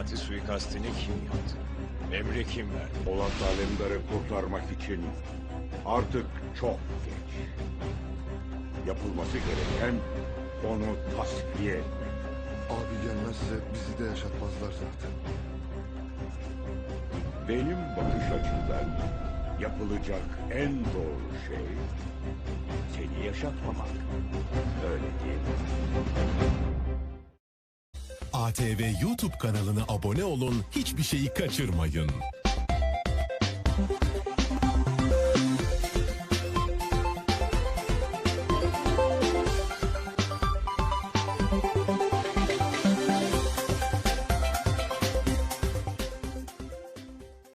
Memati suikastini kim yaptı? Emri kim verdi? Polat Alemdar'ı kurtarmak için artık çok geç. Yapılması gereken onu tasfiye etmek. Abi gelmezse bizi de yaşatmazlar zaten. Benim bakış açımdan yapılacak en doğru şey seni yaşatmamak. Öyle değil mi? ATV YouTube kanalına abone olun, hiçbir şeyi kaçırmayın.